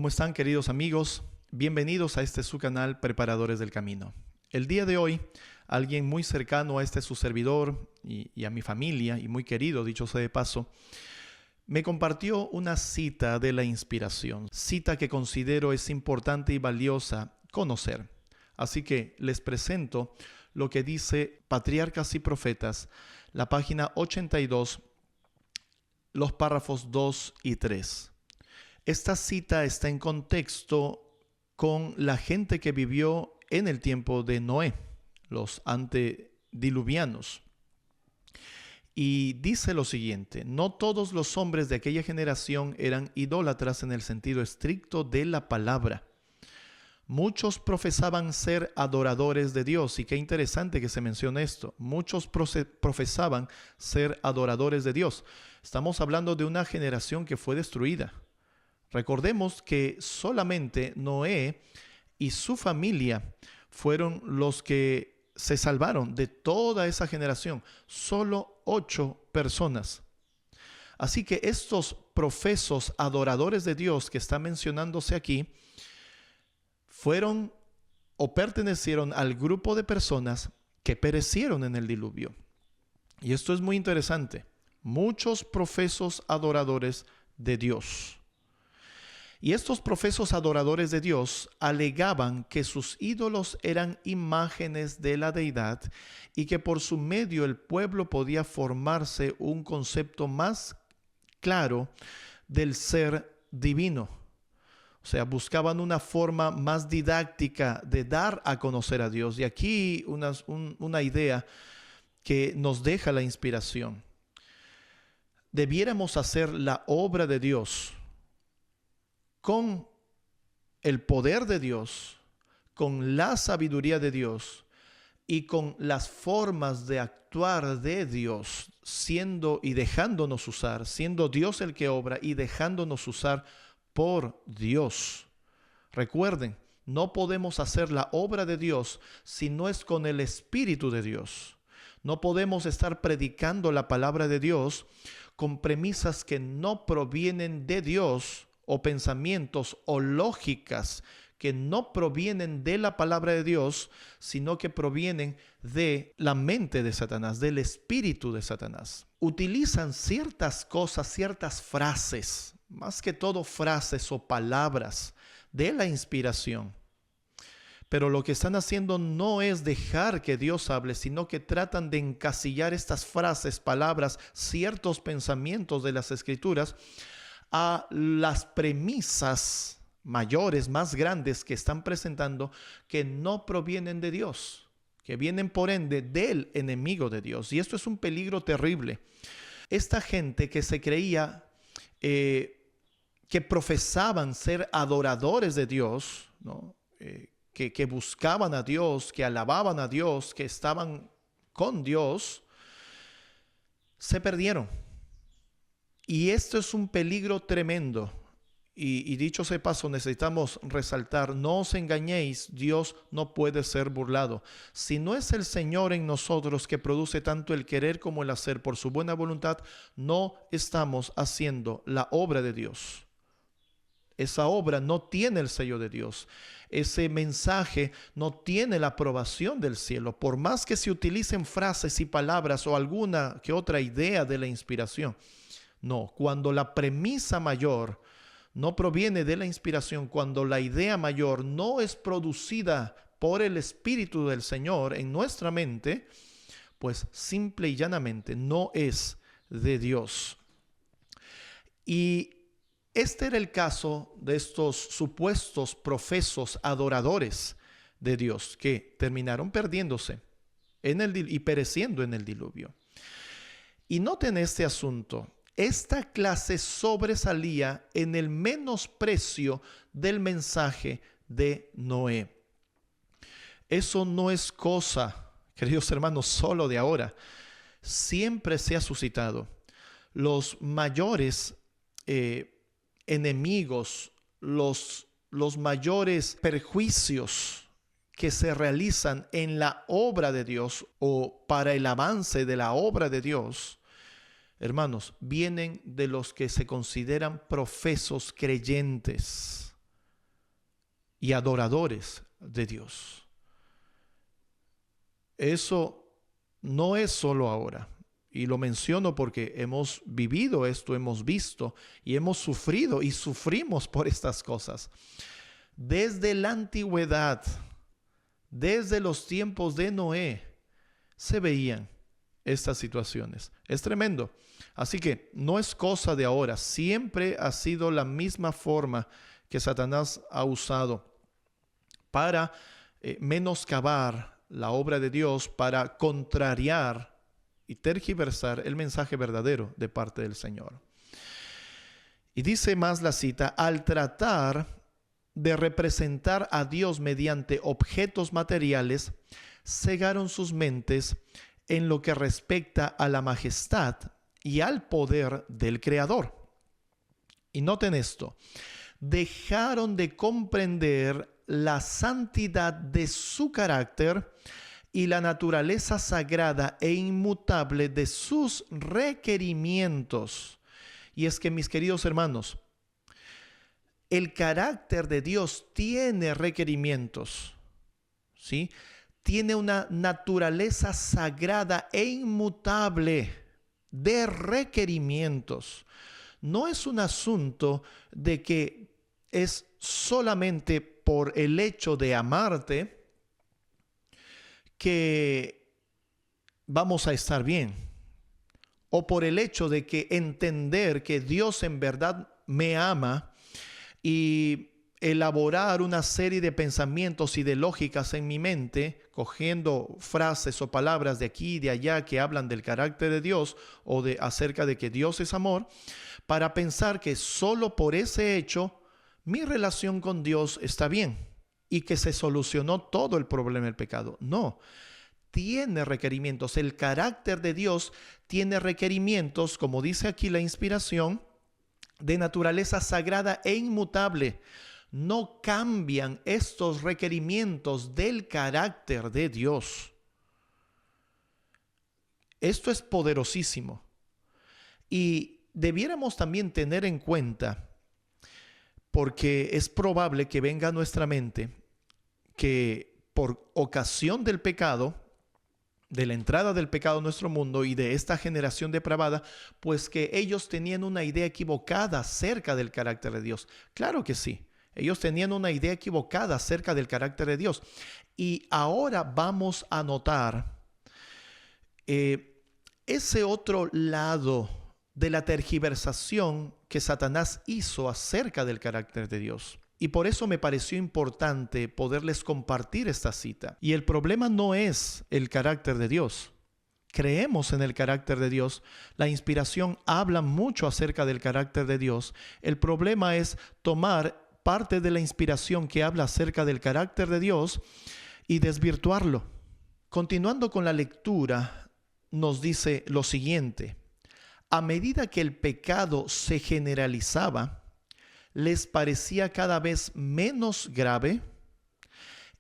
¿Cómo están, queridos amigos? Bienvenidos a su canal Preparadores del Camino. El día de hoy, alguien muy cercano a su servidor y a mi familia, y muy querido, dicho sea de paso, me compartió una cita de la inspiración, cita que considero es importante y valiosa conocer. Así que les presento lo que dice Patriarcas y Profetas, la página 82, los párrafos 2 y 3. Esta cita está en contexto con la gente que vivió en el tiempo de Noé, los antediluvianos. Y dice lo siguiente: no todos los hombres de aquella generación eran idólatras en el sentido estricto de la palabra. Muchos profesaban ser adoradores de Dios, y qué interesante que se mencione esto. Muchos profesaban ser adoradores de Dios. Estamos hablando de una generación que fue destruida. Recordemos que solamente Noé y su familia fueron los que se salvaron de toda esa generación. Solo 8 personas. Así que estos profesos adoradores de Dios que está mencionándose aquí fueron o pertenecieron al grupo de personas que perecieron en el diluvio. Y esto es muy interesante. Muchos profesos adoradores de Dios. Y estos profesos adoradores de Dios alegaban que sus ídolos eran imágenes de la deidad y que por su medio el pueblo podía formarse un concepto más claro del ser divino. O sea, buscaban una forma más didáctica de dar a conocer a Dios. Y aquí una idea que nos deja la inspiración. Debiéramos hacer la obra de Dios con el poder de Dios, con la sabiduría de Dios y con las formas de actuar de Dios, siendo y dejándonos usar, siendo Dios el que obra y dejándonos usar por Dios. Recuerden, no podemos hacer la obra de Dios si no es con el Espíritu de Dios. No podemos estar predicando la palabra de Dios con premisas que no provienen de Dios, o pensamientos o lógicas que no provienen de la palabra de Dios, sino que provienen de la mente de Satanás, del espíritu de Satanás. Utilizan ciertas cosas, ciertas frases, más que todo frases o palabras de la inspiración. Pero lo que están haciendo no es dejar que Dios hable, sino que tratan de encasillar estas frases, palabras, ciertos pensamientos de las Escrituras a las premisas mayores, más grandes que están presentando, que no provienen de Dios, que vienen por ende del enemigo de Dios. Y esto es un peligro terrible. Esta gente que se creía, que profesaban ser adoradores de Dios, ¿no? Que buscaban a Dios, que alababan a Dios, que estaban con Dios, se perdieron. Y esto es un peligro tremendo. Y dicho sea de paso, necesitamos resaltar: no os engañéis, Dios no puede ser burlado. Si no es el Señor en nosotros que produce tanto el querer como el hacer por su buena voluntad, no estamos haciendo la obra de Dios. Esa obra no tiene el sello de Dios. Ese mensaje no tiene la aprobación del cielo, por más que se utilicen frases y palabras o alguna que otra idea de la inspiración. No, cuando la premisa mayor no proviene de la inspiración, cuando la idea mayor no es producida por el Espíritu del Señor en nuestra mente, pues simple y llanamente no es de Dios. Y este era el caso de estos supuestos profesos adoradores de Dios que terminaron perdiéndose y pereciendo en el diluvio. Y noten este asunto. Esta clase sobresalía en el menosprecio del mensaje de Noé. Eso no es cosa, queridos hermanos, solo de ahora. Siempre se ha suscitado. Los mayores enemigos, los mayores perjuicios que se realizan en la obra de Dios o para el avance de la obra de Dios, hermanos, vienen de los que se consideran profesos creyentes. y adoradores de Dios. Eso no es solo ahora. Y lo menciono porque hemos vivido esto, hemos visto y hemos sufrido y sufrimos por estas cosas. Desde la antigüedad, desde los tiempos de Noé, se veían estas situaciones. Es tremendo. Así que no es cosa de ahora. Siempre ha sido la misma forma que Satanás ha usado para menoscabar la obra de Dios, para contrariar y tergiversar el mensaje verdadero de parte del Señor. Y dice más la cita: al tratar de representar a Dios mediante objetos materiales, cegaron sus mentes en lo que respecta a la majestad y al poder del Creador. Y noten esto: dejaron de comprender la santidad de su carácter y la naturaleza sagrada e inmutable de sus requerimientos. Y es que, mis queridos hermanos, el carácter de Dios tiene requerimientos, ¿sí? Tiene una naturaleza sagrada e inmutable de requerimientos. No es un asunto de que es solamente por el hecho de amarte que vamos a estar bien, o por el hecho de que entender que Dios en verdad me ama y elaborar una serie de pensamientos y de lógicas en mi mente, cogiendo frases o palabras de aquí y de allá que hablan del carácter de Dios o acerca de que Dios es amor, para pensar que solo por ese hecho mi relación con Dios está bien y que se solucionó todo el problema del pecado. No, tiene requerimientos. El carácter de Dios tiene requerimientos, como dice aquí la inspiración, de naturaleza sagrada e inmutable. No cambian estos requerimientos del carácter de Dios. Esto es poderosísimo. Y debiéramos también tener en cuenta, porque es probable que venga a nuestra mente, que por ocasión del pecado, de la entrada del pecado a nuestro mundo y de esta generación depravada, pues que ellos tenían una idea equivocada acerca del carácter de Dios. Claro que sí, ellos tenían una idea equivocada acerca del carácter de Dios. Y ahora vamos a notar ese otro lado de la tergiversación que Satanás hizo acerca del carácter de Dios. Y por eso me pareció importante poderles compartir esta cita. Y el problema no es el carácter de Dios. Creemos en el carácter de Dios. La inspiración habla mucho acerca del carácter de Dios. El problema es tomar parte de la inspiración que habla acerca del carácter de Dios y desvirtuarlo. Continuando con la lectura, nos dice lo siguiente: a medida que el pecado se generalizaba, les parecía cada vez menos grave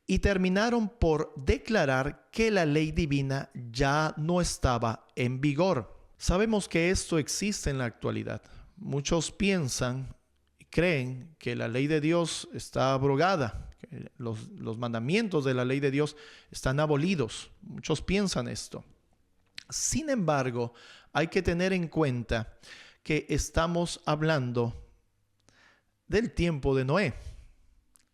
y terminaron por declarar que la ley divina ya no estaba en vigor. Sabemos que esto existe en la actualidad. Muchos piensan y creen que la ley de Dios está abrogada, que los mandamientos de la ley de Dios están abolidos. Muchos piensan esto. Sin embargo, hay que tener en cuenta que estamos hablando del tiempo de Noé,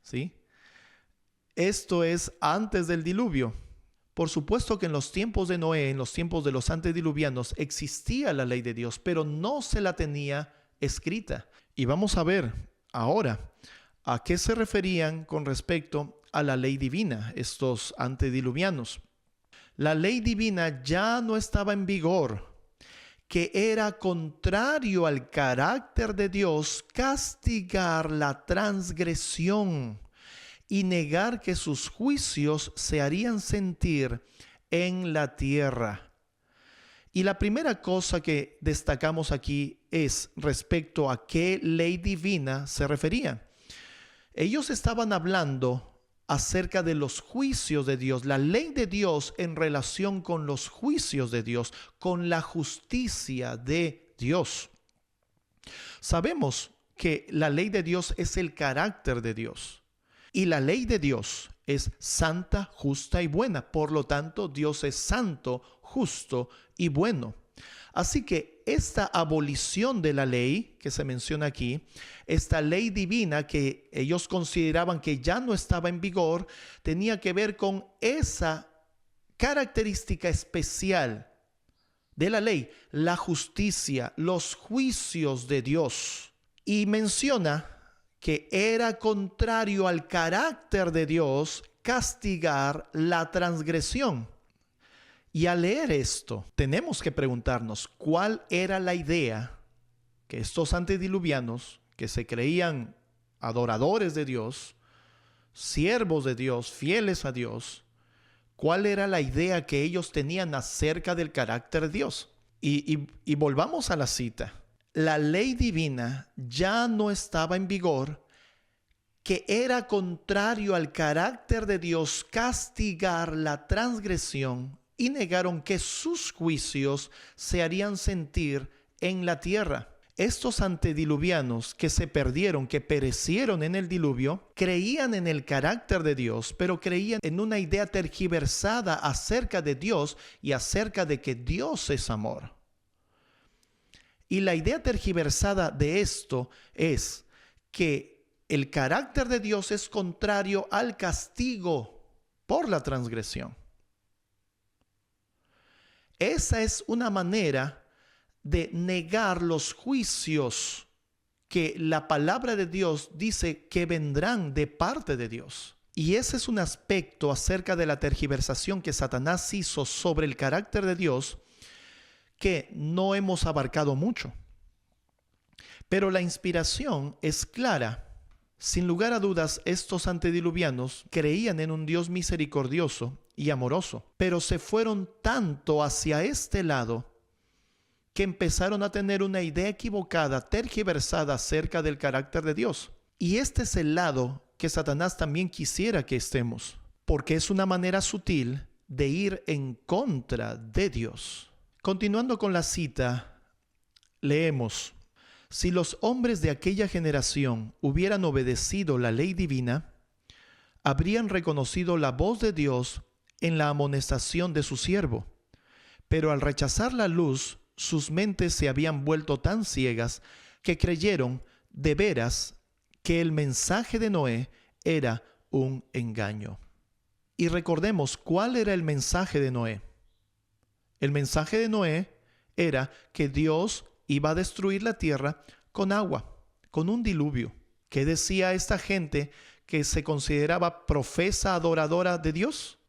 ¿sí? Esto es antes del diluvio. Por supuesto que en los tiempos de Noé, en los tiempos de los antediluvianos, existía la ley de Dios, pero no se la tenía escrita. Y vamos a ver ahora a qué se referían con respecto a la ley divina, estos antediluvianos. La ley divina ya no estaba en vigor, que era contrario al carácter de Dios castigar la transgresión y negar que sus juicios se harían sentir en la tierra. Y la primera cosa que destacamos aquí es respecto a qué ley divina se refería. Ellos estaban hablando acerca de los juicios de Dios, la ley de Dios en relación con los juicios de Dios, con la justicia de Dios. Sabemos que la ley de Dios es el carácter de Dios. Y la ley de Dios es santa, justa y buena. Por lo tanto, Dios es santo, justo y bueno. Así que esta abolición de la ley que se menciona aquí, esta ley divina que ellos consideraban que ya no estaba en vigor, tenía que ver con esa característica especial de la ley, la justicia, los juicios de Dios. Y menciona que era contrario al carácter de Dios castigar la transgresión. Y al leer esto, tenemos que preguntarnos cuál era la idea que estos antediluvianos, que se creían adoradores de Dios, siervos de Dios, fieles a Dios, cuál era la idea que ellos tenían acerca del carácter de Dios. Y volvamos a la cita. La ley divina ya no estaba en vigor, que era contrario al carácter de Dios castigar la transgresión, y negaron que sus juicios se harían sentir en la tierra. Estos antediluvianos que se perdieron, que perecieron en el diluvio, creían en el carácter de Dios, pero creían en una idea tergiversada acerca de Dios y acerca de que Dios es amor. Y la idea tergiversada de esto es que el carácter de Dios es contrario al castigo por la transgresión. Esa es una manera de negar los juicios que la palabra de Dios dice que vendrán de parte de Dios. Y ese es un aspecto acerca de la tergiversación que Satanás hizo sobre el carácter de Dios que no hemos abarcado mucho. Pero la inspiración es clara. Sin lugar a dudas, estos antediluvianos creían en un Dios misericordioso y amoroso, pero se fueron tanto hacia este lado que empezaron a tener una idea equivocada, tergiversada acerca del carácter de Dios. Y este es el lado que Satanás también quisiera que estemos, porque es una manera sutil de ir en contra de Dios. Continuando con la cita, leemos: si los hombres de aquella generación hubieran obedecido la ley divina, habrían reconocido la voz de Dios en la amonestación de su siervo. Pero al rechazar la luz, sus mentes se habían vuelto tan ciegas que creyeron de veras que el mensaje de Noé era un engaño. Y recordemos cuál era el mensaje de Noé. El mensaje de Noé era que Dios iba a destruir la tierra con agua, con un diluvio. ¿Qué decía esta gente que se consideraba profesa adoradora de Dios?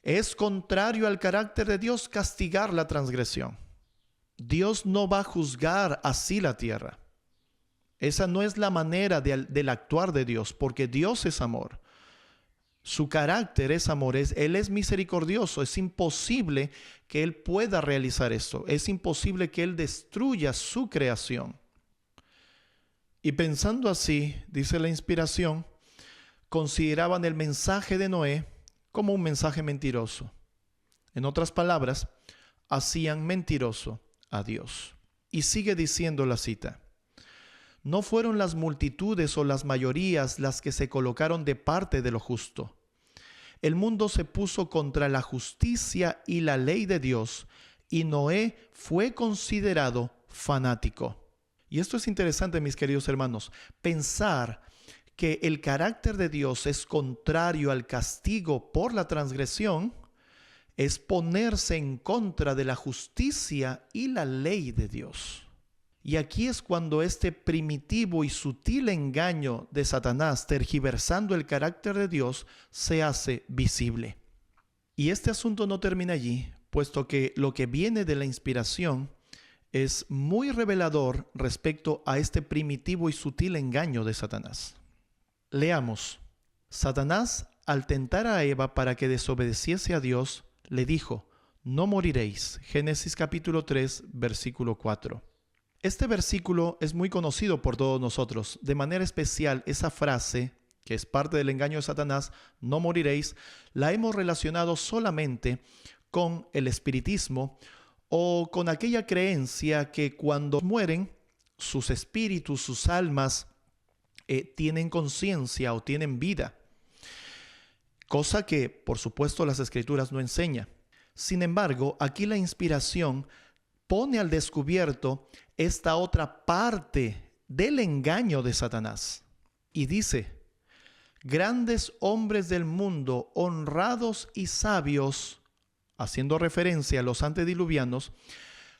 Es contrario al carácter de Dios castigar la transgresión. Dios no va a juzgar así la tierra. Esa no es la manera del actuar de Dios, porque Dios es amor. Su carácter es amor, Él es misericordioso. Es imposible que Él pueda realizar esto. Es imposible que Él destruya su creación. Y pensando así, dice la inspiración, consideraban el mensaje de Noé como un mensaje mentiroso. En otras palabras, hacían mentiroso a Dios. Y sigue diciendo la cita: no fueron las multitudes o las mayorías las que se colocaron de parte de lo justo. El mundo se puso contra la justicia y la ley de Dios, y Noé fue considerado fanático. Y esto es interesante, mis queridos hermanos, pensar que el carácter de Dios es contrario al castigo por la transgresión, es ponerse en contra de la justicia y la ley de Dios. Y aquí es cuando este primitivo y sutil engaño de Satanás, tergiversando el carácter de Dios, se hace visible. Y este asunto no termina allí, puesto que lo que viene de la inspiración es muy revelador respecto a este primitivo y sutil engaño de Satanás. Leamos. Satanás, al tentar a Eva para que desobedeciese a Dios, le dijo: no moriréis. Génesis capítulo 3, versículo 4. Este versículo es muy conocido por todos nosotros. De manera especial, esa frase, que es parte del engaño de Satanás, no moriréis, la hemos relacionado solamente con el espiritismo o con aquella creencia que cuando mueren, sus espíritus, sus almas, tienen conciencia o tienen vida. cosa que, por supuesto, las Escrituras no enseñan. Sin embargo, aquí la inspiración pone al descubierto esta otra parte del engaño de Satanás. Y dice: grandes hombres del mundo, honrados y sabios, haciendo referencia a los antediluvianos,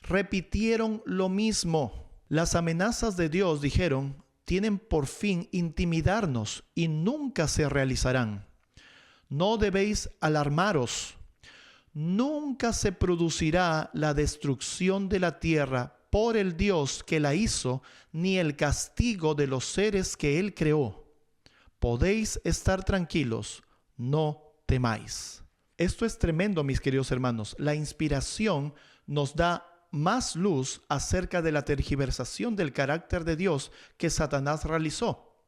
repitieron lo mismo. Las amenazas de Dios, dijeron, tienen por fin intimidarnos y nunca se realizarán. No debéis alarmaros. Nunca se producirá la destrucción de la tierra por el Dios que la hizo, ni el castigo de los seres que Él creó. Podéis estar tranquilos, no temáis. Esto es tremendo, mis queridos hermanos. La inspiración nos da más luz acerca de la tergiversación del carácter de Dios que Satanás realizó.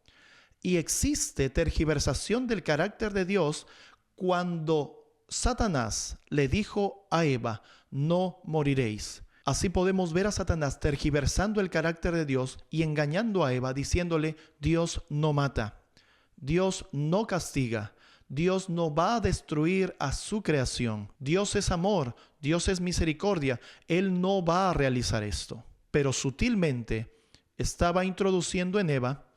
Y existe tergiversación del carácter de Dios cuando Satanás le dijo a Eva: no moriréis. Así podemos ver a Satanás tergiversando el carácter de Dios y engañando a Eva, diciéndole: Dios no mata, Dios no castiga, Dios no va a destruir a su creación. Dios es amor, Dios es misericordia. Él no va a realizar esto. Pero sutilmente estaba introduciendo en Eva: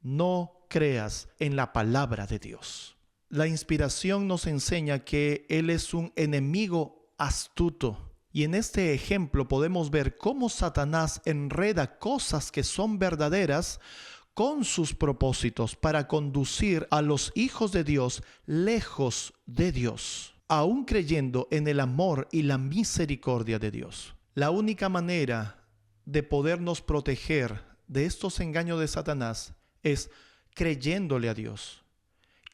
no creas en la palabra de Dios. La inspiración nos enseña que Él es un enemigo astuto. Y en este ejemplo podemos ver cómo Satanás enreda cosas que son verdaderas con sus propósitos para conducir a los hijos de Dios lejos de Dios, aún creyendo en el amor y la misericordia de Dios. La única manera de podernos proteger de estos engaños de Satanás es creyéndole a Dios.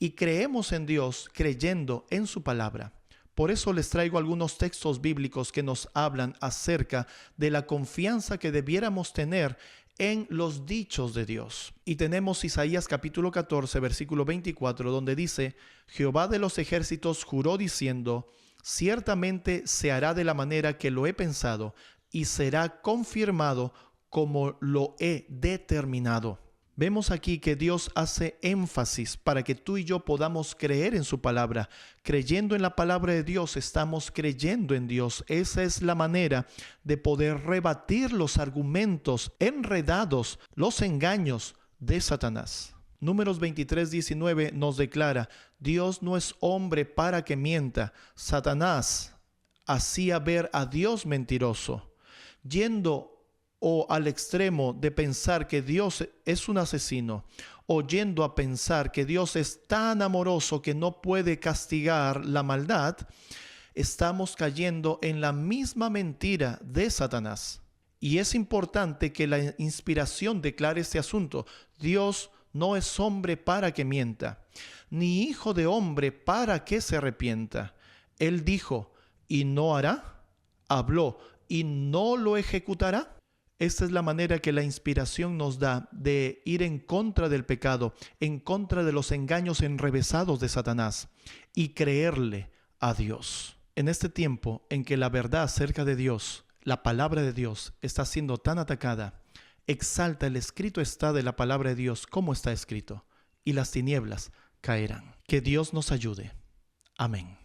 Y creemos en Dios creyendo en su palabra. Por eso les traigo algunos textos bíblicos que nos hablan acerca de la confianza que debiéramos tener en los dichos de Dios. Y tenemos Isaías capítulo 14, versículo 24, donde dice: Jehová de los ejércitos juró diciendo: ciertamente se hará de la manera que lo he pensado, y será confirmado como lo he determinado. Vemos aquí que Dios hace énfasis para que tú y yo podamos creer en su palabra. Creyendo en la palabra de Dios, estamos creyendo en Dios. Esa es la manera de poder rebatir los argumentos enredados, los engaños de Satanás. Números 23:19 nos declara: Dios no es hombre para que mienta. Satanás hacía ver a Dios mentiroso, yendo al extremo de pensar que Dios es un asesino, o yendo a pensar que Dios es tan amoroso que no puede castigar la maldad. Estamos cayendo en la misma mentira de Satanás. Y es importante que la inspiración declare este asunto. Dios no es hombre para que mienta, ni hijo de hombre para que se arrepienta. Él dijo, y no hará; habló, y no lo ejecutará. Esta es la manera que la inspiración nos da de ir en contra del pecado, en contra de los engaños enrevesados de Satanás, y creerle a Dios. En este tiempo en que la verdad acerca de Dios, la palabra de Dios, está siendo tan atacada, exalta el escrito está de la palabra de Dios como está escrito, y las tinieblas caerán. Que Dios nos ayude. Amén.